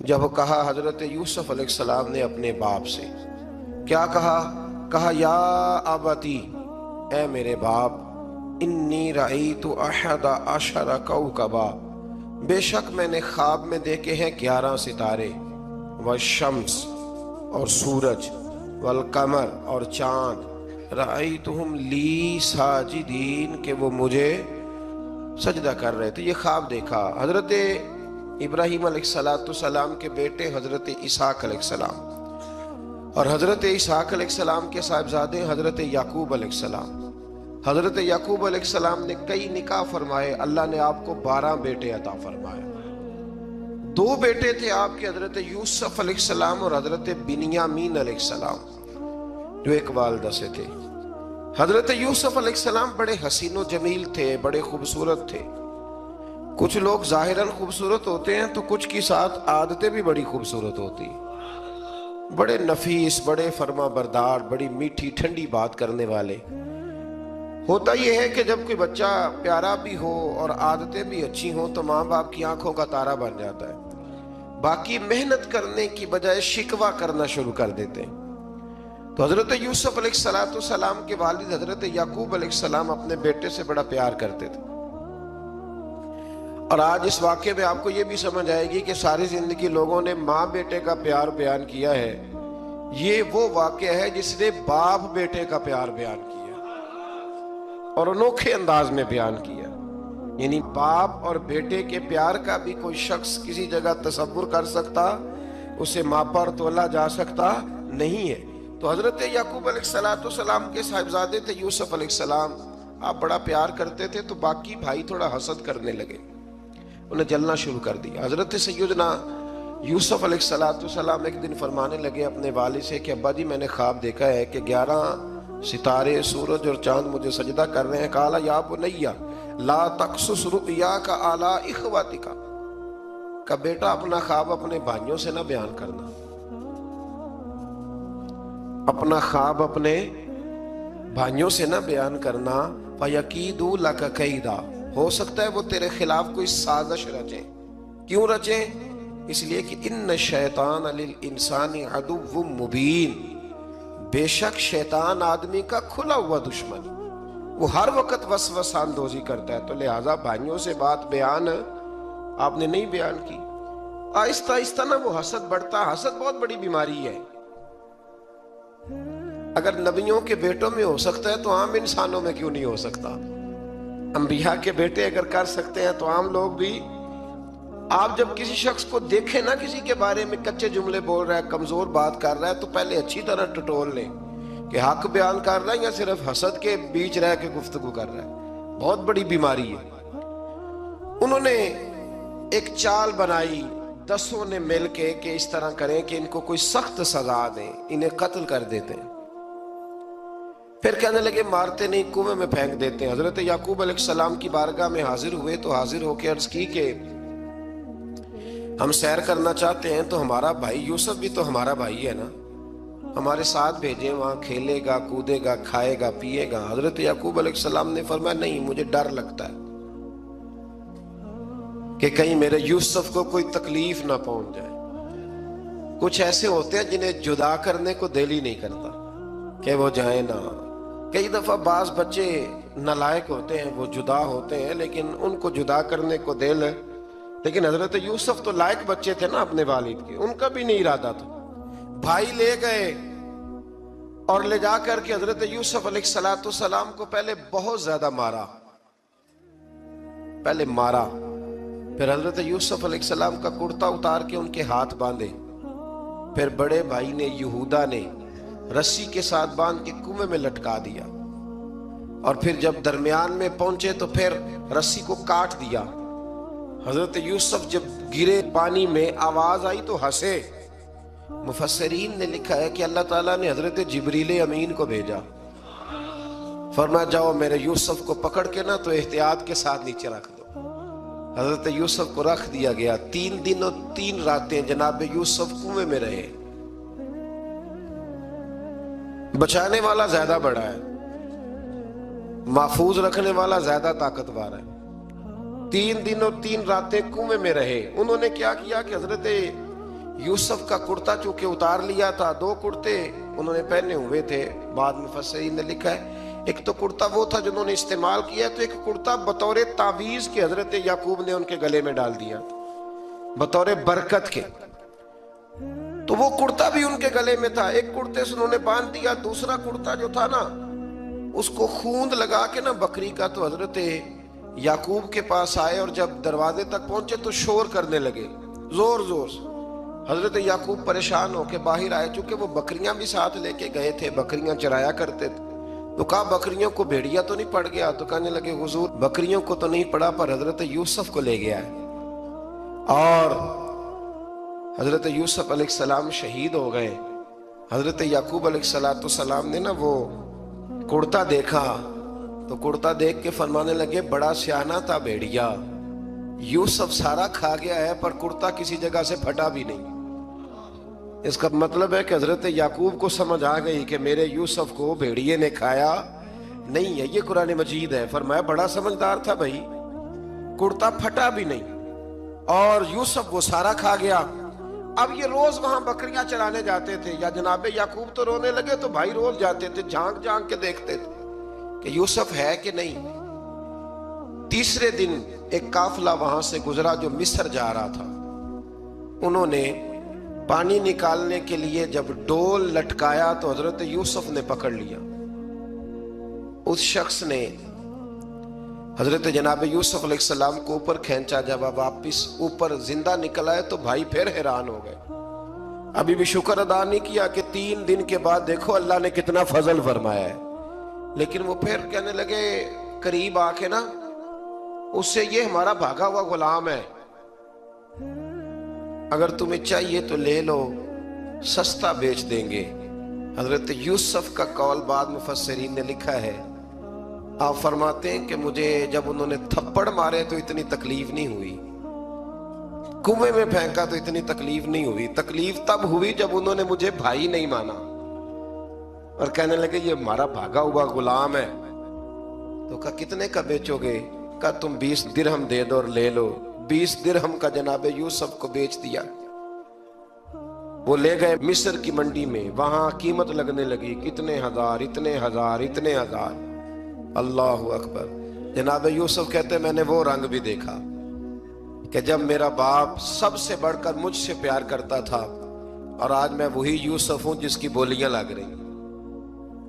جب کہا حضرت یوسف علیہ السلام نے اپنے باپ سے، کیا کہا؟ کہا یا ابتی، اے میرے باپ، انی رأیت احد عشر کوکبا، بے شک میں نے خواب میں دیکھے ہیں 11 ستارے، والشمس اور سورج، والقمر اور چاند، رأیتہم لی ساجدین، کہ وہ مجھے سجدہ کر رہے تھے۔ یہ خواب دیکھا حضرت ابراہیم علیہ السلام کے بیٹے حضرت اسحاق علیہ السلام، اور حضرت اسحاق علیہ السلام کے صاحبزادے حضرت یعقوب علیہ السلام۔ حضرت یعقوب علیہ السلام نے کئی نکاح فرمائے، اللہ نے آپ کو 12 بیٹے عطا فرمائے۔ 2 بیٹے تھے آپ کے، حضرت یوسف علیہ السلام اور حضرت بنیامین علیہ السلام، جو ایک والدہ سے تھے۔ حضرت یوسف علیہ السلام بڑے حسین و جمیل تھے، بڑے خوبصورت تھے۔ کچھ لوگ ظاہراً خوبصورت ہوتے ہیں تو کچھ کی ساتھ عادتیں بھی بڑی خوبصورت ہوتی، بڑے نفیس، بڑے فرما بردار، بڑی میٹھی ٹھنڈی بات کرنے والے۔ ہوتا یہ ہے کہ جب کوئی بچہ پیارا بھی ہو اور عادتیں بھی اچھی ہوں تو ماں باپ کی آنکھوں کا تارا بن جاتا ہے، باقی محنت کرنے کی بجائے شکوہ کرنا شروع کر دیتے ہیں۔ تو حضرت یوسف علیہ السلام کے والد حضرت یعقوب علیہ السلام اپنے بیٹے سے بڑا پیار کرتے تھے۔ اور آج اس واقعے میں آپ کو یہ بھی سمجھ آئے گی کہ ساری زندگی لوگوں نے ماں بیٹے کا پیار بیان کیا ہے، یہ وہ واقعہ ہے جس نے باپ بیٹے کا پیار بیان کیا اور انوکھے انداز میں بیان کیا۔ یعنی باپ اور بیٹے کے پیار کا بھی کوئی شخص کسی جگہ تصور کر سکتا، اسے ماپا اور تولا جا سکتا نہیں ہے۔ تو حضرت یعقوب علیہ السلام کے صاحبزادے تھے یوسف علیہ السلام، آپ بڑا پیار کرتے تھے تو باقی بھائی تھوڑا حسد کرنے لگے، انہیں جلنا شروع کر دیا۔ حضرت سیدنا یوسف علیہ السلام ایک دن فرمانے لگے اپنے والد سے کہ ابا جی میں نے خواب دیکھا ہے کہ 11 ستارے، سورج اور چاند مجھے سجدہ کر رہے ہیں۔ قال یا بنی لا تقصص رؤیاک علی اخواتک، کہ بیٹا اپنا خواب اپنے بھائیوں سے نہ بیان کرنا، اپنا خواب اپنے بھائیوں سے نہ بیان کرنا، فَيَكِيدُوا لَكَ كَيْدًا، ہو سکتا ہے وہ تیرے خلاف کوئی سازش رچیں۔ کیوں رچیں؟ اس لیے کہ ان الشیطان للانسان عدو مبین، بے شک شیطان آدمی کا کھلا ہوا دشمن، وہ ہر وقت وسوسہ اندوزی کرتا ہے۔ تو لہٰذا بھائیوں سے بات بیان آپ نے نہیں بیان کی۔ آہستہ آہستہ نا وہ حسد بڑھتا، حسد بہت بڑی بیماری ہے۔ اگر نبیوں کے بیٹوں میں ہو سکتا ہے تو عام انسانوں میں کیوں نہیں ہو سکتا؟ انبیاء کے بیٹے اگر کر سکتے ہیں تو عام لوگ بھی۔ آپ جب کسی شخص کو دیکھیں نا کسی کے بارے میں کچے جملے بول رہا ہے، کمزور بات کر رہا ہے، تو پہلے اچھی طرح ٹٹول لیں کہ حق بیان کر رہا ہے یا صرف حسد کے بیچ رہ کے گفتگو کر رہا ہے۔ بہت بڑی بیماری ہے۔ انہوں نے ایک چال بنائی 10 نے مل کے کہ اس طرح کریں کہ ان کو کوئی سخت سزا دیں، انہیں قتل کر دیتے ہیں۔ پھر کہنے لگے مارتے نہیں، کنویں میں پھینک دیتے ہیں۔ حضرت یعقوب علیہ السلام کی بارگاہ میں حاضر ہوئے تو حاضر ہو کے عرض کی کہ ہم سیر کرنا چاہتے ہیں تو ہمارا بھائی یوسف بھی تو ہمارا بھائی ہے نا، ہمارے ساتھ بھیجیں، وہاں کھیلے گا، کودے گا، کھائے گا، پیے گا۔ حضرت یعقوب علیہ السلام نے فرمایا نہیں، مجھے ڈر لگتا ہے کہ کہیں میرے یوسف کو کوئی تکلیف نہ پہنچ جائے۔ کچھ ایسے ہوتے ہیں جنہیں جدا کرنے کو دل ہی نہیں کرتا کہ وہ جائیں نہ۔ کئی دفعہ بعض بچے نالائق ہوتے ہیں، وہ جدا ہوتے ہیں لیکن ان کو جدا کرنے کو دل ہے، لیکن حضرت یوسف تو لائق بچے تھے نا اپنے والد کے، ان کا بھی نہیں ارادہ تھا۔ بھائی لے گئے اور لے جا کر کے حضرت یوسف علیہ السلام کو پہلے بہت زیادہ مارا، پھر حضرت یوسف علیہ السلام کا کرتا اتار کے ان کے ہاتھ باندھے، پھر بڑے بھائی نے یہودا نے رسی کے ساتھ باندھ کے کنویں میں لٹکا دیا، اور پھر جب درمیان میں پہنچے تو پھر رسی کو کاٹ دیا۔ حضرت یوسف جب گرے پانی میں آواز آئی تو ہنسے۔ مفسرین نے لکھا ہے کہ اللہ تعالیٰ نے حضرت جبریل امین کو بھیجا، فرمایا جاؤ میرے یوسف کو پکڑ کے نا تو احتیاط کے ساتھ نیچے رکھ دو۔ حضرت یوسف کو رکھ دیا گیا۔ 3 دن اور 3 راتیں جناب یوسف کنویں میں رہے۔ بچانے والا زیادہ بڑا ہے، محفوظ رکھنے والا زیادہ طاقتور ہے۔ 3 دن اور 3 راتیں کنویں میں رہے۔ انہوں نے کیا کیا کہ حضرت یوسف کا کرتا چونکہ اتار لیا تھا، 2 کرتے انہوں نے پہنے ہوئے تھے، بعد میں مفسرین نے لکھا ہے ایک تو کرتا وہ تھا جنہوں نے استعمال کیا، تو ایک کرتا بطور تعویذ کے حضرت یعقوب نے ان کے گلے میں ڈال دیا بطور برکت کے، تو وہ کرتا بھی ان کے گلے میں تھا، ایک کرتے سے انہوں نے باندھ دیا، دوسرا کرتا جو تھا نا اس کو خوند لگا کے نا بکری کا، تو حضرت یعقوب کے پاس آئے اور جب دروازے تک پہنچے تو شور کرنے لگے زور زور سے۔ حضرت یعقوب پریشان ہو کے باہر آئے، چونکہ وہ بکریاں بھی ساتھ لے کے گئے تھے، بکریاں چرایا کرتے تھے، تو کہا بکریوں کو بھیڑیا تو نہیں پڑ گیا؟ تو کہنے لگے حضور بکریوں کو تو نہیں پڑا پر حضرت یوسف کو لے گیا ہے، اور حضرت یوسف علیہ السلام شہید ہو گئے۔ حضرت یعقوب علیہ السلام نے نا وہ کرتا دیکھا تو کرتا دیکھ کے فرمانے لگے بڑا سیانہ تھا بھیڑیا، یوسف سارا کھا گیا ہے پر کرتا کسی جگہ سے پھٹا بھی نہیں۔ اس کا مطلب ہے کہ حضرت یعقوب کو سمجھ آ گئی کہ میرے یوسف کو بھیڑیے نے کھایا نہیں ہے، یہ قرآن مجید ہے۔ فرمایا بڑا سمجھدار تھا بھائی، کرتا پھٹا بھی نہیں اور یوسف وہ سارا کھا گیا۔ اب یہ روز وہاں بکریاں چرانے جاتے تھے، یا جناب یعقوب تو رونے لگے تو بھائی روز جاتے تھے، جھانک جھانک کے دیکھتے تھے کہ یوسف ہے کہ نہیں۔ تیسرے دن ایک قافلہ وہاں سے گزرا جو مصر جا رہا تھا، انہوں نے پانی نکالنے کے لیے جب ڈول لٹکایا تو حضرت یوسف نے پکڑ لیا، اس شخص نے حضرت جناب یوسف علیہ السلام کو اوپر کھینچا، جب آپ واپس اوپر زندہ نکل آئے تو بھائی پھر حیران ہو گئے، ابھی بھی شکر ادا نہیں کیا کہ 3 دن کے بعد دیکھو اللہ نے کتنا فضل فرمایا ہے، لیکن وہ پھر کہنے لگے قریب آ کے نا اس سے یہ ہمارا بھاگا ہوا غلام ہے، اگر تمہیں چاہیے تو لے لو، سستا بیچ دیں گے۔ حضرت یوسف کا قول بعد مفسرین نے لکھا ہے، آپ فرماتے ہیں کہ مجھے جب انہوں نے تھپڑ مارے تو اتنی تکلیف نہیں ہوئی، کنویں میں پھینکا تو اتنی تکلیف نہیں ہوئی، تکلیف تب ہوئی جب انہوں نے مجھے بھائی نہیں مانا اور کہنے لگے یہ ہمارا بھاگا ہوا غلام ہے۔ تو کہا کتنے کا بیچو گے؟ کہا تم 20 درہم دے دو اور لے لو۔ 20 درہم کا جناب یوسف کو بیچ دیا۔ وہ لے گئے مصر کی منڈی میں، وہاں قیمت لگنے لگی، کتنے ہزار، اتنے ہزار، اتنے ہزار، اللہ اکبر۔ جناب یوسف کہتے میں نے وہ رنگ بھی دیکھا کہ جب میرا باپ سب سے بڑھ کر مجھ سے پیار کرتا تھا، اور آج میں وہی یوسف ہوں جس کی بولیاں لگ رہی،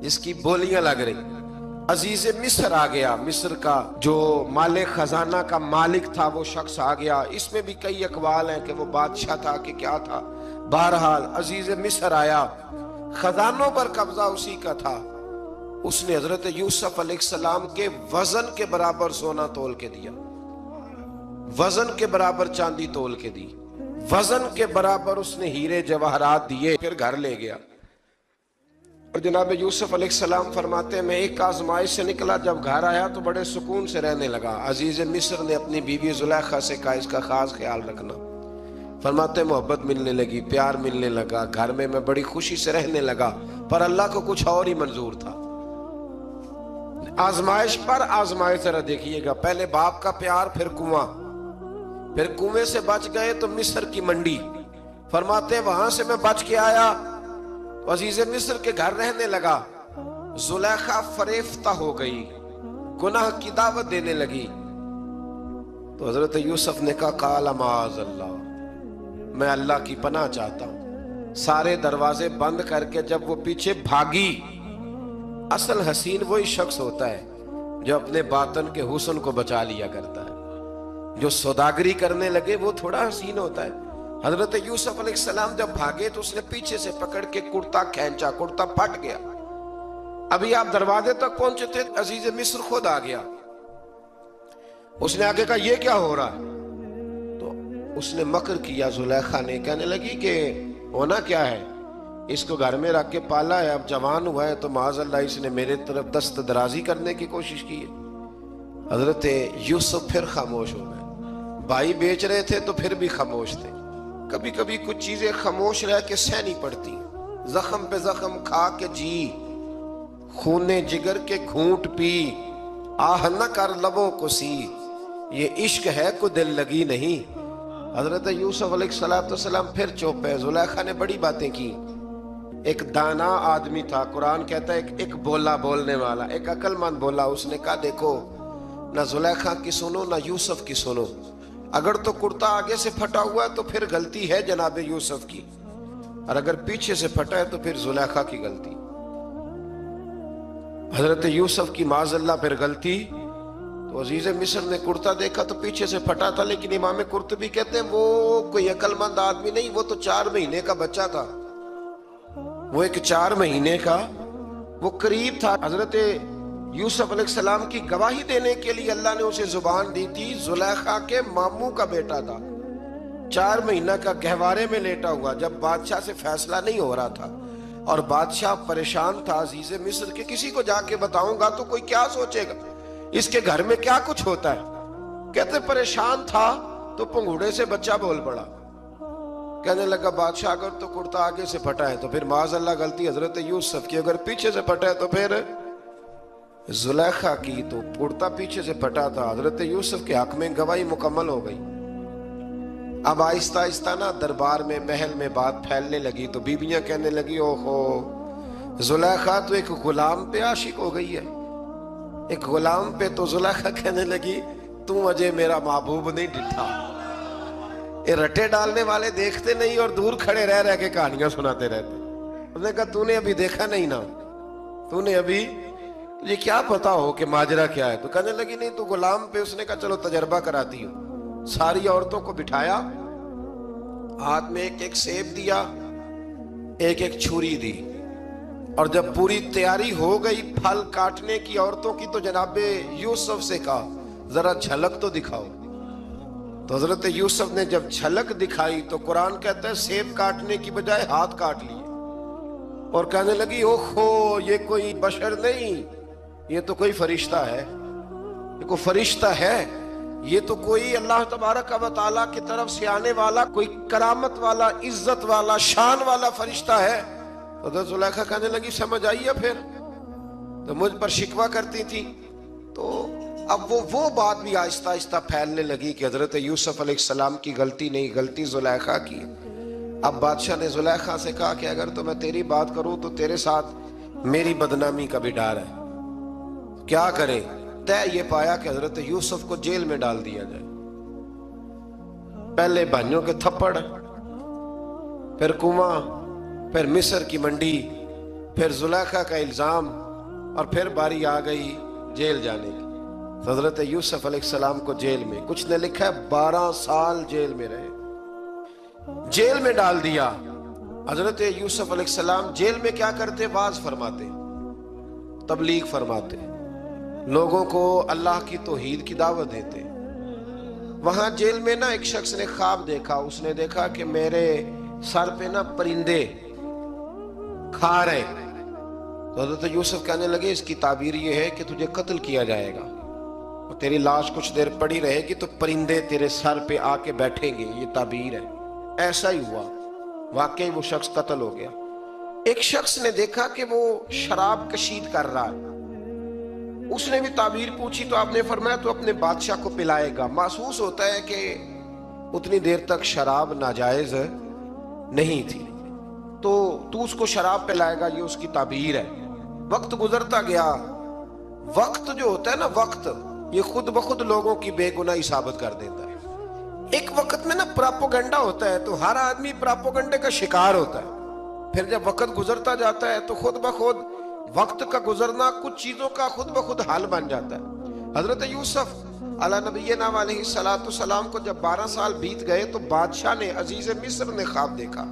جس کی بولیاں لگ رہی۔ عزیز مصر آ گیا، مصر کا جو مال خزانہ کا مالک تھا وہ شخص آ گیا۔ اس میں بھی کئی اقوال ہیں کہ وہ بادشاہ تھا کہ کیا تھا، بہرحال عزیز مصر آیا، خزانوں پر قبضہ اسی کا تھا۔ اس نے حضرت یوسف علیہ السلام کے وزن کے برابر سونا تول کے دیا، وزن کے برابر چاندی تول کے دی، وزن کے برابر اس نے ہیرے جواہرات دیے، پھر گھر لے گیا۔ اور جناب یوسف علیہ السلام فرماتے ہیں میں ایک آزمائش سے نکلا، جب گھر آیا تو بڑے سکون سے رہنے لگا۔ عزیز مصر نے اپنی بیوی زلیخا سے کہا اس کا خاص خیال رکھنا۔ فرماتے ہیں محبت ملنے لگی، پیار ملنے لگا، گھر میں بڑی خوشی سے رہنے لگا، پر اللہ کو کچھ اور ہی منظور تھا۔ آزمائش پر آزمائش ذرا دیکھیے گا، پہلے باپ کا پیار، پھر کنواں، پھر کنویں سے بچ گئے تو مصر کی منڈی۔ فرماتے ہیں وہاں سے میں بچ کے آیا، عزیز مصر کے گھر رہنے لگا، زلیخا فریفتہ ہو گئی، گناہ کی دعوت دینے لگی۔ تو حضرت یوسف نے کہا قال معاذ اللہ، میں اللہ کی پناہ چاہتا ہوں۔ سارے دروازے بند کر کے جب وہ پیچھے بھاگی، اصل حسین وہی شخص ہوتا ہے جو اپنے باطن کے حسن کو بچا لیا کرتا ہے، جو سوداگری کرنے لگے وہ تھوڑا حسین ہوتا ہے۔ حضرت یوسف علیہ السلام جب بھاگے تو اس نے پیچھے سے پکڑ کے کرتا کھینچا، کرتا پھٹ گیا۔ ابھی آپ دروازے تک پہنچے تھے، عزیز مصر خود آ گیا۔ اس نے آگے کہا یہ کیا ہو رہا ہے؟ تو اس نے مکر کیا، زلیخا نے، کہنے لگی کہ ہونا کیا ہے، اس کو گھر میں رکھ کے پالا ہے، اب جوان ہوا ہے تو معاذ اللہ اس نے میرے طرف دست درازی کرنے کی کوشش کی ہے۔ حضرت یوسف پھر خاموش ہو گئے، بھائی بیچ رہے تھے تو پھر بھی خاموش تھے۔ کبھی کبھی کچھ چیزیں خاموش رہ کے سہنی پڑتی، زخم پہ زخم کھا کے جی، خون جگر کے گھونٹ پی، آہ نہ کر لبوں کو سی، یہ عشق ہے کو دل لگی نہیں۔ حضرت یوسف علیہ السلام پھر چپ ہے. زلیخا نے بڑی باتیں کی. ایک دانا آدمی تھا, قرآن کہتا ہے ایک بولا بولنے والا, ایک عقل مند بولا. اس نے کہا دیکھو نہ زلیخا کی سنو نہ یوسف کی سنو. اگر تو کرتا آگے سے پھٹا ہوا ہے تو پھر غلطی ہے جناب یوسف کی, اور اگر پیچھے سے پھٹا ہے تو پھر زلیخا کی غلطی. حضرت یوسف کی معاذ اللہ پھر غلطی. تو عزیز مصر نے کرتا دیکھا تو پیچھے سے پھٹا تھا, لیکن امام قرطبی کہتے ہیں وہ کوئی عقل مند آدمی نہیں, وہ تو 4 مہینے کا بچہ تھا. وہ ایک 4 مہینے کا وہ قریب تھا. حضرت یوسف علیہ السلام کی گواہی دینے کے لیے اللہ نے اسے زبان دی تھی. زلیخا کے ماموں کا بیٹا تھا, 4 مہینہ کا گہوارے میں لیٹا ہوا, جب بادشاہ سے فیصلہ نہیں ہو رہا تھا اور بادشاہ پریشان تھا عزیز مصر کے کسی کو جا کے بتاؤں گا تو کوئی کیا سوچے گا, اس کے گھر میں کیا کچھ ہوتا ہے. کہتے پریشان تھا تو پنگوڑے سے بچہ بول پڑا. کہنے لگا بادشاہ اگر تو کرتا آگے سے پھٹا ہے تو پھر معاذ اللہ غلطی حضرت یوسف کی, اگر پیچھے سے پھٹا ہے تو پھر زلیخا کی. تو کرتا پیچھے سے پھٹا تھا. حضرت یوسف کے حق میں گواہی مکمل ہو گئی. اب آہستہ آہستہ نا دربار میں محل میں بات پھیلنے لگی. تو بیویاں کہنے لگی اوہو زلیخا تو ایک غلام پہ عاشق ہو گئی ہے, ایک غلام پہ. تو زلیخا کہنے لگی تم اجے میرا محبوب نہیں ڈٹھا. یہ رٹے ڈالنے والے دیکھتے نہیں اور دور کھڑے رہ رہ کے کہانیاں سناتے رہتے. اس نے کہا تو نے ابھی دیکھا نہیں نا, تو نے ابھی تجھے کیا پتا ہو کہ ماجرا کیا ہے. تو کہنے لگی نہیں تو غلام پہ. اس نے کہا چلو تجربہ کراتی ہوں. ساری عورتوں کو بٹھایا, ہاتھ میں ایک ایک سیب دیا, ایک ایک چھری دی, اور جب پوری تیاری ہو گئی پھل کاٹنے کی عورتوں کی تو جناب یوسف سے کہا ذرا جھلک تو دکھاؤ. تو حضرت یوسف نے جب جھلک دکھائی تو قرآن کہتا ہے سیب کاٹنے کی بجائے ہاتھ کاٹ لیے, اور کہنے لگی اوہو یہ کوئی بشر نہیں, یہ تو کوئی فرشتہ ہے, یہ کوئی فرشتہ ہے, یہ تو کوئی اللہ تبارک و تعالیٰ کی طرف سے آنے والا کوئی کرامت والا عزت والا شان والا فرشتہ ہے. حضرت زلیخا کہنے لگی سمجھ آئی ہے پھر, تو مجھ پر شکوہ کرتی تھی. تو اب وہ بات بھی آہستہ آہستہ پھیلنے لگی کہ حضرت یوسف علیہ السلام کی غلطی نہیں, غلطی زلیخا کی. اب بادشاہ نے زلیخا سے کہا کہ اگر تو میں تیری بات کروں تو تیرے ساتھ میری بدنامی کا بھی ڈر ہے, کیا کریں. طے یہ پایا کہ حضرت یوسف کو جیل میں ڈال دیا جائے. پہلے بھائیوں کے تھپڑ, پھر کنواں, پھر مصر کی منڈی, پھر زلیخا کا الزام, اور پھر باری آ گئی جیل جانے کی. حضرت یوسف علیہ السلام کو جیل میں, کچھ نے لکھا ہے 12 سال جیل میں رہے, جیل میں ڈال دیا. حضرت یوسف علیہ السلام جیل میں کیا کرتے؟ واعظ فرماتے, تبلیغ فرماتے, لوگوں کو اللہ کی توحید کی دعوت دیتے. وہاں جیل میں نا ایک شخص نے خواب دیکھا. اس نے دیکھا کہ میرے سر پہ نا پرندے کھا رہے. تو حضرت یوسف کہنے لگے اس کی تعبیر یہ ہے کہ تجھے قتل کیا جائے گا, اور تیری لاش کچھ دیر پڑی رہے گی تو پرندے تیرے سر پہ آ کے بیٹھیں گے, یہ تعبیر ہے. ایسا ہی ہوا, واقعی وہ شخص قتل ہو گیا. ایک شخص نے دیکھا کہ وہ شراب کشید کر رہا ہے. اس نے بھی تعبیر پوچھی تو آپ نے فرمایا تو اپنے بادشاہ کو پلائے گا. محسوس ہوتا ہے کہ اتنی دیر تک شراب ناجائز نہیں تھی, تو اس کو شراب پلائے گا, یہ اس کی تعبیر ہے. وقت گزرتا گیا. وقت جو ہوتا ہے نا, وقت یہ خود بخود لوگوں کی بے گناہی ثابت کر دیتا ہے. ایک وقت میں نا پراپوگنڈا ہوتا ہے تو ہر آدمی پراپوگنڈے کا شکار ہوتا ہے. پھر جب وقت گزرتا جاتا ہے تو خود بخود وقت کا گزرنا کچھ چیزوں کا خود بخود حل بن جاتا ہے. حضرت یوسف علی نبینا علیہ السلام کو جب 12 سال بیت گئے تو بادشاہ نے, عزیز مصر نے خواب دیکھا.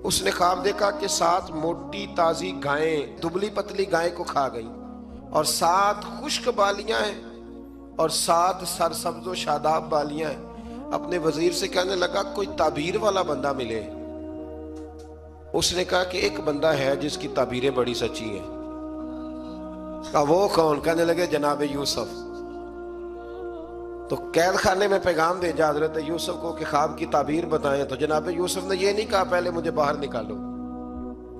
اس نے خواب دیکھا کہ 7 موٹی تازی گائیں دبلی پتلی گائیں کو کھا گئی, اور 7 خشک بالیاں ہیں, اور 7 سرسبز و شاداب بالیاں ہیں. اپنے وزیر سے کہنے لگا کوئی تعبیر والا بندہ ملے. اس نے کہا کہ ایک بندہ ہے جس کی تعبیریں بڑی سچی ہیں. کہا وہ کون؟ کہنے لگے جناب یوسف. تو قید خانے میں پیغام بھیجا حضرت یوسف کو کہ خواب کی تعبیر بتائیں. تو جناب یوسف نے یہ نہیں کہا پہلے مجھے باہر نکالو,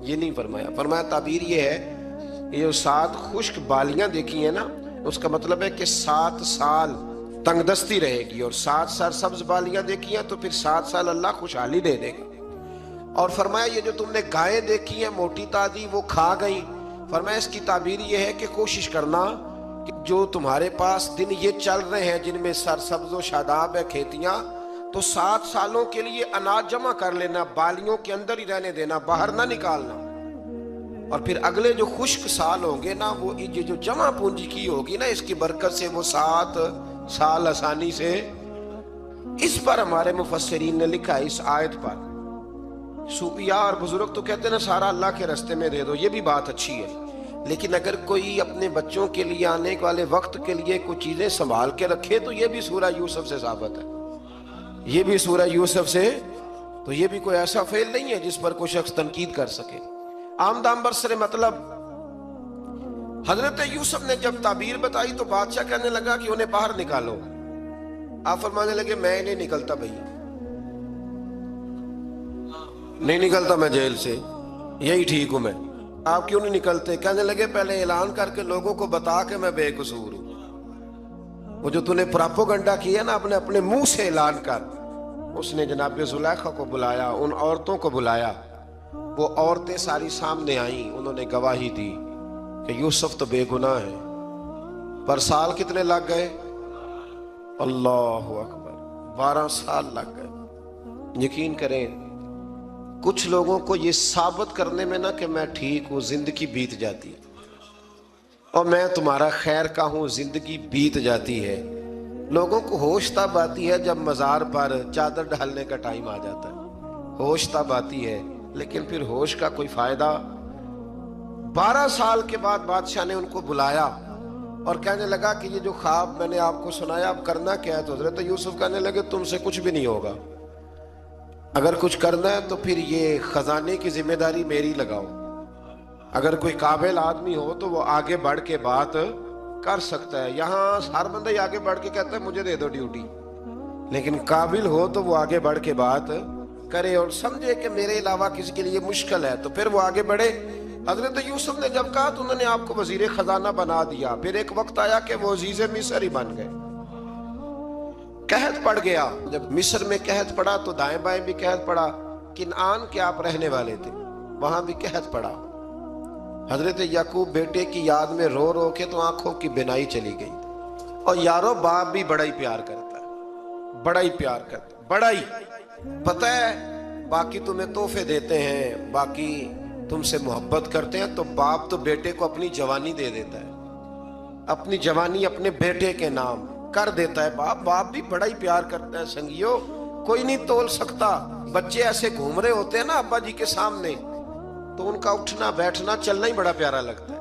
یہ نہیں فرمایا. فرمایا تعبیر یہ ہے, یہ 7 خشک بالیاں دیکھی ہیں نا, اس کا مطلب ہے کہ 7 سال تنگ دستی رہے گی، اور 7 سال سبز بالیاں دیکھی ہیں تو پھر 7 سال اللہ خوشحالی دے دے گا۔ اور فرمایا یہ جو تم نے گائیں دیکھی ہیں موٹی تازی وہ کھا گئی، فرمایا اس کی تعبیر یہ ہے کہ کوشش کرنا کہ جو تمہارے پاس دن یہ چل رہے ہیں جن میں سرسبز و شاداب ہے کھیتیاں، تو 7 سالوں کے لیے اناج جمع کر لینا، بالیوں کے اندر ہی رہنے دینا، باہر نہ نکالنا، اور پھر اگلے جو خشک سال ہوں گے نا، وہ یہ جو جمع پونجی کی ہوگی نا، اس کی برکت سے وہ 7 سال آسانی سے۔ اس پر ہمارے مفسرین نے لکھا ہے اس آیت پر، صوفیاء اور بزرگ تو کہتے ہیں نا سارا اللہ کے راستے میں دے دو، یہ بھی بات اچھی ہے، لیکن اگر کوئی اپنے بچوں کے لیے آنے والے وقت کے لیے کوئی چیزیں سنبھال کے رکھے تو یہ بھی سورہ یوسف سے ثابت ہے، یہ بھی سورہ یوسف سے، تو یہ بھی کوئی ایسا فعل نہیں ہے جس پر کوئی شخص تنقید کر سکے۔ آمدام برسر مطلب حضرت یوسف نے جب تعبیر بتائی تو بادشاہ کہنے لگا کہ انہیں باہر نکالو۔ آپ فرمانے لگے میں نہیں نکلتا بھائی، نہیں نکلتا میں جیل سے، یہی ٹھیک ہوں میں۔ آپ کیوں نہیں نکلتے؟ کہنے لگے پہلے اعلان کر کے لوگوں کو بتا کہ میں بے قصور ہوں۔ وہ جو تو نے پراپوگنڈا کیا نا اپنے منہ سے اعلان کر، اس نے جناب زلیخا کو بلایا، ان عورتوں کو بلایا، وہ عورتیں ساری سامنے آئیں، انہوں نے گواہی دی کہ یوسف تو بے گناہ ہے، پر سال کتنے لگ گئے؟ اللہ اکبر، 12 سال لگ گئے۔ یقین کریں کچھ لوگوں کو یہ ثابت کرنے میں نا کہ میں ٹھیک ہوں زندگی بیت جاتی ہے، اور میں تمہارا خیر کا ہوں زندگی بیت جاتی ہے۔ لوگوں کو ہوش تب آتی ہے جب مزار پر چادر ڈالنے کا ٹائم آ جاتا ہے، ہوش تب آتی ہے، لیکن پھر ہوش کا کوئی فائدہ۔ 12 سال کے بعد بادشاہ نے ان کو بلایا اور کہنے لگا کہ یہ جو خواب میں نے آپ کو سنایا اب کرنا کیا ہے؟ تو حضرت یوسف کہنے لگے تم سے کچھ بھی نہیں ہوگا، اگر کچھ کرنا ہے تو پھر یہ خزانے کی ذمہ داری میری لگاؤ، اگر کوئی قابل آدمی ہو تو وہ آگے بڑھ کے بات کر سکتا ہے۔ یہاں ہر بندہ ہی آگے بڑھ کے کہتا ہے مجھے دے دو ڈیوٹی، لیکن قابل ہو تو وہ آگے بڑھ کے بات کرے اور سمجھے کہ میرے علاوہ کسی کے لیے مشکل ہے تو پھر وہ آگے بڑھے۔ حضرت یوسف نے جب کہا تو انہوں نے آپ کو وزیر خزانہ بنا دیا، پھر ایک وقت آیا کہ وہ عزیز مصر ہی بن گئے، قحط پڑ گیا۔ جب مصر میں قحط پڑا تو دائیں بائیں بھی قحط پڑا، کنعان کے آپ رہنے والے تھے وہاں بھی قحط پڑا۔ حضرت یعقوب بیٹے کی یاد میں رو رو کے تو آنکھوں کی بینائی چلی گئی۔ اور یارو باپ بھی بڑا ہی پیار کرتا ہے، بڑا ہی پیار کرتا ہے، بڑا ہی، پتہ ہے باقی تمہیں تحفے دیتے ہیں، باقی تم سے محبت کرتے ہیں، تو باپ تو بیٹے کو اپنی جوانی دے دیتا ہے، اپنی جوانی اپنے بیٹے کے نام کر دیتا ہے۔ باپ بھی بڑا ہی پیار کرتا ہے سنگیو، کوئی نہیں تول سکتا۔ بچے ایسے گھوم رہے ہوتے ہیں نا ابا جی کے سامنے تو ان کا اٹھنا بیٹھنا چلنا ہی بڑا پیارا لگتا ہے،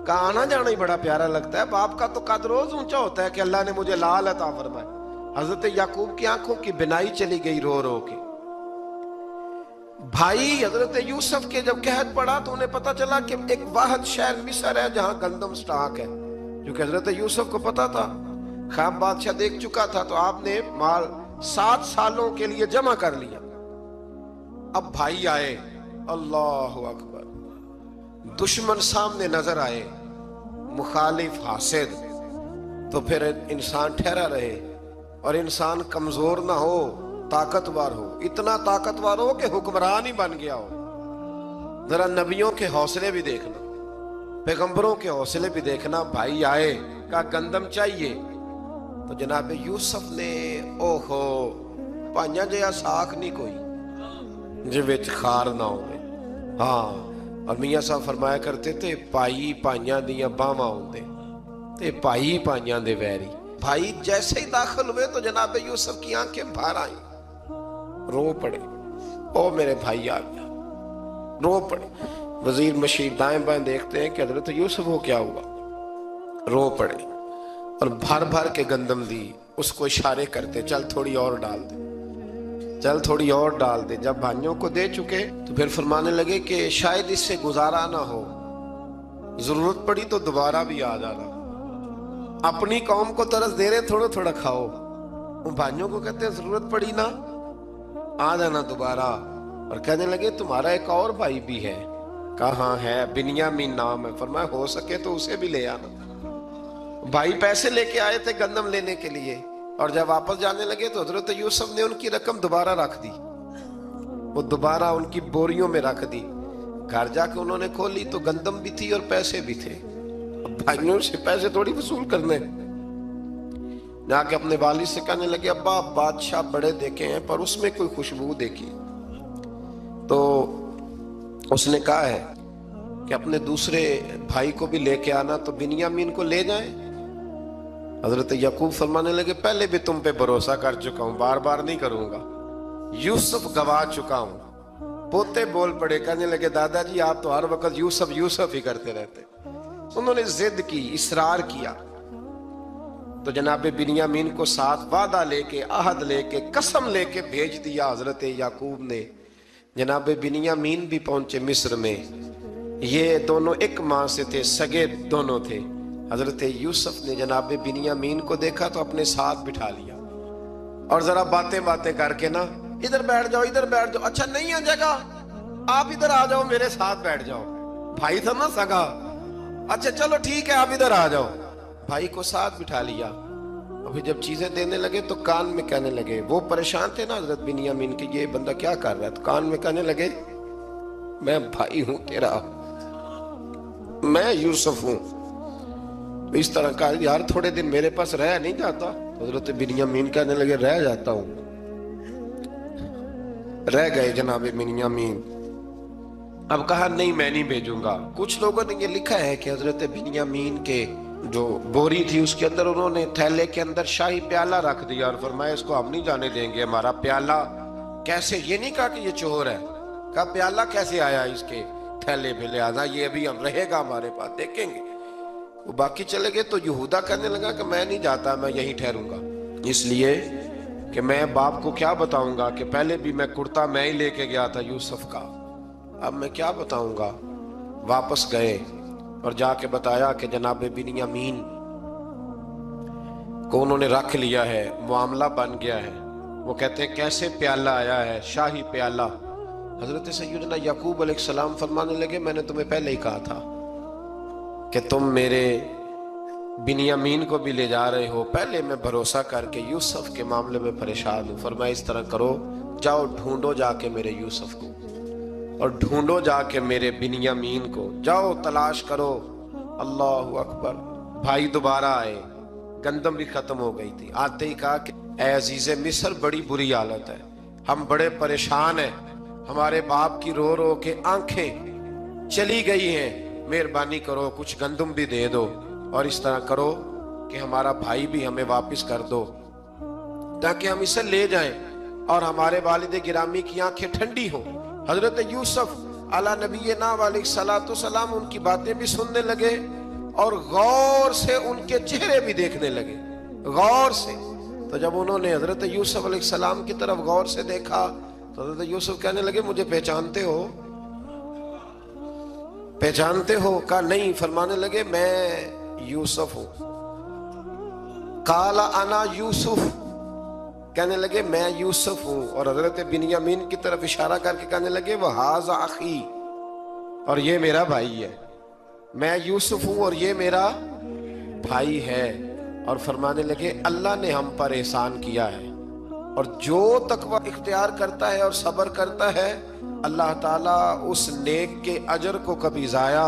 کا آنا جانا ہی بڑا پیارا لگتا ہے۔ باپ کا تو قد روز اونچا ہوتا ہے کہ اللہ نے مجھے لال عطا فرمائے۔ حضرت یعقوب کی آنکھوں کی بینائی چلی گئی رو رو کے۔ بھائی حضرت یوسف کے جب قحط پڑا تو انہیں پتا چلا کہ ایک واحد شہر مصر ہے جہاں گندم سٹاک ہے، جو کہ حضرت یوسف کو پتا تھا، خواب بادشاہ دیکھ چکا تھا، تو آپ نے مال 7 سالوں کے لیے جمع کر لیا۔ اب بھائی آئے، اللہ اکبر، دشمن سامنے نظر آئے، مخالف حاسد، تو پھر انسان ٹھہرا رہے اور انسان کمزور نہ ہو، طاقتور ہو، اتنا طاقتور ہو کہ حکمران ہی بن گیا ہو۔ ذرا نبیوں کے حوصلے بھی دیکھنا، پیغمبروں کے حوصلے بھی دیکھنا۔ بھائی آئے، کہا گندم چاہیے، تو جناب یوسف نے اوہو پائیاں جیا ساکھ نہیں کوئی جے وچ خار نہ ہوئے۔ ہاں، اور میاں صاحب فرمایا کرتے تھے پائی پائیاں دیاں باواں ہوندے تے پائی پائیاں دے ویری۔ بھائی جیسے ہی داخل ہوئے تو جناب یوسف کی آنکھیں بھر آئیں، رو پڑے، او میرے بھائی آ گیا، رو پڑے۔ وزیر مشیر دائیں بائیں دیکھتے ہیں کہ حضرت یوسف کو کیا ہوا، رو پڑے اور بھر بھر کے گندم دی، اس کو اشارے کرتے چل تھوڑی اور ڈال دے، چل تھوڑی اور ڈال دے۔ جب بھائیوں کو دے چکے تو پھر فرمانے لگے کہ شاید اس سے گزارا نہ ہو، ضرورت پڑی تو دوبارہ بھی آ جانا، اپنی قوم کو ترس دے رہے تھوڑا تھوڑا کھاؤ۔ ان بھائیوں کو کہتے ہیں ضرورت پڑی نا آ جانا دوبارہ۔ اور کہنے لگے تمہارا ایک اور بھائی بھی ہے، کہاں ہے؟ بنیامین نام ہے۔ فرمایا ہو سکے تو اسے بھی لے آنا۔ بھائی پیسے لے کے آئے تھے گندم لینے کے لیے، اور جب واپس جانے لگے تو حضرت یوسف نے ان کی رقم دوبارہ رکھ دی، وہ دوبارہ ان کی بوریوں میں رکھ دی۔ گھر جا کے انہوں نے کھولی تو گندم بھی تھی اور پیسے بھی تھے۔ اب بھائیوں سے پیسے تھوڑی وصول کرنے، جا کے اپنے والد سے کہنے لگے ابا بادشاہ بڑے دیکھے ہیں پر اس میں کوئی خوشبو دیکھی، تو اس نے کہا ہے کہ اپنے دوسرے بھائی کو بھی لے کے آنا، تو بنیامین کو لے جائیں۔ حضرت یعقوب فرمانے لگے پہلے بھی تم پہ بھروسہ کر چکا ہوں، بار بار نہیں کروں گا، یوسف گوا چکا ہوں۔ پوتے بول پڑے، کہنے لگے دادا جی آپ تو ہر وقت یوسف یوسف ہی کرتے رہتے۔ انہوں نے ضد کی، اصرار کیا، تو جناب بنیامین کو ساتھ وعدہ لے کے، عہد لے کے، قسم لے کے بھیج دیا حضرت یعقوب نے۔ جناب بنیامین بھی پہنچے مصر میں، یہ دونوں ایک ماں سے تھے، سگے دونوں تھے۔ حضرت یوسف نے جناب بنیامین کو دیکھا تو اپنے ساتھ بٹھا لیا، اور ذرا باتیں کر کے نا ادھر بیٹھ جاؤ ادھر بیٹھ جاؤ، اچھا نہیں ہے جگہ آپ ادھر آ جاؤ میرے ساتھ بیٹھ جاؤ، بھائی تھا نا سگا، اچھا چلو ٹھیک ہے آپ ادھر آ جاؤ، بھائی کو ساتھ بٹھا لیا۔ ابھی جب چیزیں دینے لگے تو کان میں کہنے لگے، وہ پریشان تھے نا حضرت بنیامین کہ یہ بندہ کیا کر رہا ہے، تو کان میں کہنے لگے میں بھائی ہوں تیرا، میں یوسف ہوں۔ اس طرح کہا یار تھوڑے دن میرے پاس رہ نہیں جاتا، حضرت بنیامین کہنے لگے رہ جاتا ہوں۔ رہ گئے جناب بنیامین۔ اب کہا نہیں میں نہیں بھیجوں گا۔ کچھ لوگوں نے یہ لکھا ہے کہ حضرت بنیامین کے جو بوری تھی اس کے اندر انہوں نے تھیلے کے اندر شاہی پیالہ رکھ دیا اور فرمایا اس کو ہم نہیں جانے دیں گے، ہمارا پیالہ کیسے، یہ نہیں کہا کہ یہ چور ہے، کہا پیالہ کیسے آیا اس کے تھیلے میں، لہذا یہ ابھی ہم رہے گا ہمارے پاس، دیکھیں گے۔ وہ باقی چلے گئے تو یہودا کہنے لگا کہ میں نہیں جاتا، میں یہیں ٹھہروں گا، اس لیے کہ میں باپ کو کیا بتاؤں گا کہ پہلے بھی میں کرتا میں ہی لے کے گیا تھا یوسف کا، اب میں کیا بتاؤں گا۔ واپس گئے اور جا کے بتایا کہ جناب بنیامین کو انہوں نے رکھ لیا ہے، معاملہ بن گیا ہے۔ وہ کہتے ہیں کیسے پیالہ آیا ہے، شاہی پیالہ۔ حضرت سیدنا یعقوب علیہ السلام فرمانے لگے میں نے تمہیں پہلے ہی کہا تھا کہ تم میرے بنیامین کو بھی لے جا رہے ہو، پہلے میں بھروسہ کر کے یوسف کے معاملے میں پریشان ہوں۔ فرمایا اس طرح کرو، جاؤ ڈھونڈو جا کے میرے یوسف کو، اور ڈھونڈو جا کے میرے بنیامین کو، جاؤ تلاش کرو۔ اللہ اکبر۔ بھائی دوبارہ آئے، گندم بھی ختم ہو گئی تھی، آتے ہی کہا کہ اے عزیز مصر بڑی بری حالت ہے، ہم بڑے پریشان ہیں، ہمارے باپ کی رو رو کے آنکھیں چلی گئی ہیں، مہربانی کرو کچھ گندم بھی دے دو، اور اس طرح کرو کہ ہمارا بھائی بھی ہمیں واپس کر دو تاکہ ہم اسے لے جائیں اور ہمارے والد گرامی کی آنکھیں ٹھنڈی ہوں۔ حضرت یوسف علی نبینا علیہ الصلوۃ والسلام ان کی باتیں بھی سننے لگے اور غور سے ان کے چہرے بھی دیکھنے لگے، غور سے۔ تو جب انہوں نے حضرت یوسف علیہ السلام کی طرف غور سے دیکھا تو حضرت یوسف کہنے لگے مجھے پہچانتے ہو، پہچانتے ہو؟ کہا نہیں۔ فرمانے لگے میں یوسف ہوں۔ قال انا یوسف، کہنے لگے میں یوسف ہوں، اور حضرت بنیامین کی طرف اشارہ کر کے کہنے لگے وہذا اخی، اور یہ میرا بھائی ہے، میں یوسف ہوں اور یہ میرا بھائی ہے۔ اور فرمانے لگے اللہ نے ہم پر احسان کیا ہے، اور جو تقوی اختیار کرتا ہے اور صبر کرتا ہے اللہ تعالیٰ اس نیک کے اجر کو کبھی ضائع،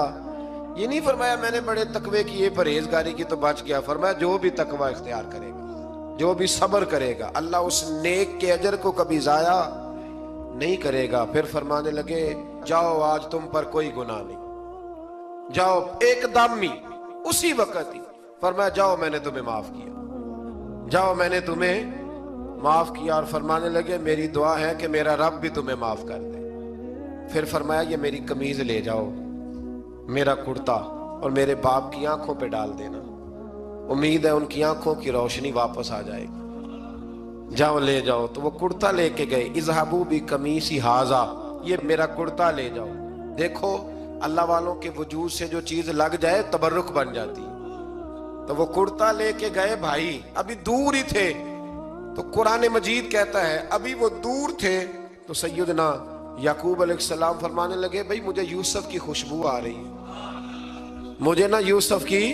یہ نہیں فرمایا میں نے بڑے تقوی کیے پرہیزگاری کی تو بچ گیا، فرمایا جو بھی تقوی اختیار کرے گا، جو بھی صبر کرے گا، اللہ اس نیک کے اجر کو کبھی ضائع نہیں کرے گا۔ پھر فرمانے لگے جاؤ آج تم پر کوئی گناہ نہیں، جاؤ ایک دم ہی اسی وقت ہی فرمایا جاؤ میں نے تمہیں معاف کیا، جاؤ میں نے تمہیں معاف کیا۔ اور فرمانے لگے میری دعا ہے کہ میرا رب بھی تمہیں معاف کر دے۔ پھر فرمایا یہ میری قمیض لے جاؤ، میرا کرتا، اور میرے باپ کی آنکھوں پہ ڈال دینا، امید ہے ان کی آنکھوں کی روشنی واپس آ جائے گی، جاؤ لے جاؤ۔ تو وہ کرتا لے کے گئے، اذهبوا بقمیصی ھذا، یہ میرا کرتا لے جاؤ۔ دیکھو اللہ والوں کے وجود سے جو چیز لگ جائے تبرک بن جاتی ہے۔ تو وہ کرتا لے کے گئے، بھائی ابھی دور ہی تھے، تو قرآن مجید کہتا ہے ابھی وہ دور تھے تو سیدنا یعقوب علیہ السلام فرمانے لگے بھئی مجھے یوسف کی خوشبو آ رہی ہے، مجھے نا یوسف کی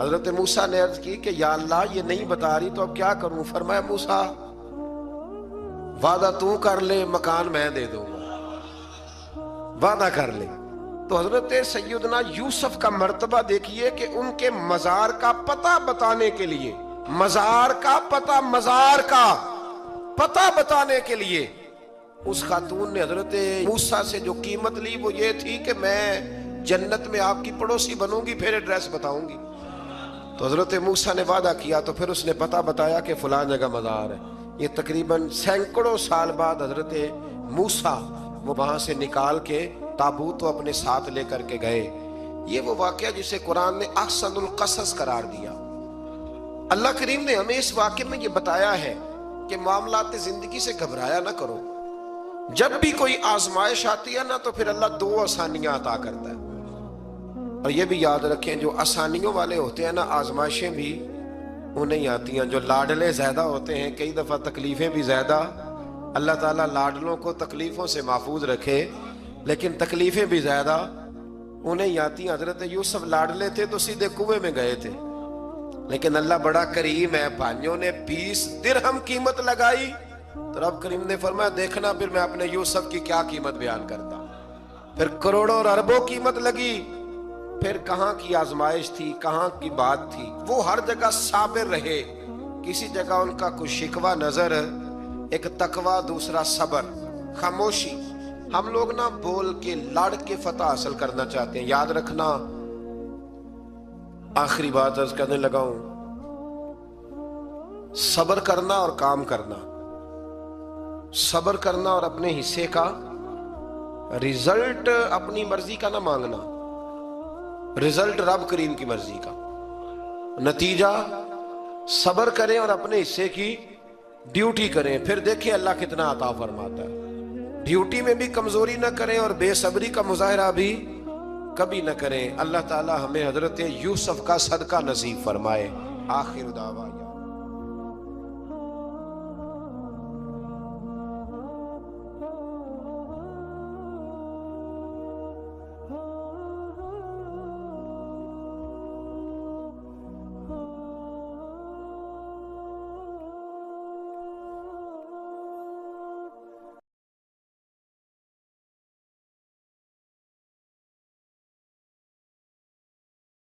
حضرت موسیٰ نے عرض کی کہ یا اللہ یہ نہیں بتا رہی تو اب کیا کروں؟ فرمایا موسیٰ وعدہ تو کر لے، مکان میں دے دوں گا، وعدہ کر لے۔ تو حضرت سیدنا یوسف کا مرتبہ دیکھیے کہ ان کے مزار کا پتہ بتانے کے لیے، مزار کا پتہ بتانے کے لیے اس خاتون نے حضرت موسیٰ سے جو قیمت لی وہ یہ تھی کہ میں جنت میں آپ کی پڑوسی بنوں گی، پھر ایڈریس بتاؤں گی۔ تو حضرت موسیٰ نے وعدہ کیا تو پھر اس نے پتہ بتایا کہ فلاں جگہ مزار ہے۔ یہ تقریباً سینکڑوں سال بعد حضرت موسیٰ وہ وہاں سے نکال کے تابوت کو اپنے ساتھ لے کر کے گئے۔ یہ وہ واقعہ جسے قرآن نے احسن القصص قرار دیا۔ اللہ کریم نے ہمیں اس واقعے میں یہ بتایا ہے کہ معاملات زندگی سے گھبرایا نہ کرو۔ جب بھی کوئی آزمائش آتی ہے نا تو پھر اللہ دو آسانیاں عطا کرتا ہے، اور یہ بھی یاد رکھیں جو آسانیوں والے ہوتے ہیں نا آزمائشیں بھی انہیں آتی ہیں۔ جو لاڈلے زیادہ ہوتے ہیں کئی دفعہ تکلیفیں بھی زیادہ۔ اللہ تعالیٰ لاڈلوں کو تکلیفوں سے محفوظ رکھے، لیکن تکلیفیں بھی زیادہ انہیں آتی ہیں۔ حضرت یوسف لاڈلے تھے تو سیدھے کنویں میں گئے تھے، لیکن اللہ بڑا کریم ہے، بھائیوں نے 20 درہم قیمت لگائی تو رب کریم نے فرمایا دیکھنا پھر میں اپنے یوسف کی کیا قیمت بیان کرتا۔ پھر کروڑوں اور اربوں قیمت لگی، پھر کہاں کی آزمائش تھی، کہاں کی بات تھی، وہ ہر جگہ صابر رہے۔ کسی جگہ ان کا کوئی شکوہ نظر، ایک تقوی، دوسرا صبر، خاموشی۔ ہم لوگ نہ بول کے لڑ کے فتح حاصل کرنا چاہتے ہیں، یاد رکھنا۔ آخری بات عرض کرنے لگا ہوں، صبر کرنا اور کام کرنا، صبر کرنا اور اپنے حصے کا رزلٹ اپنی مرضی کا نہ مانگنا، رزلٹ رب کریم کی مرضی کا، نتیجہ صبر کریں اور اپنے حصے کی ڈیوٹی کریں، پھر دیکھیں اللہ کتنا عطا فرماتا ہے۔ ڈیوٹی میں بھی کمزوری نہ کریں اور بے صبری کا مظاہرہ بھی کبھی نہ کریں۔ اللہ تعالی ہمیں حضرت یوسف کا صدقہ نصیب فرمائے۔ آخر دعویٰ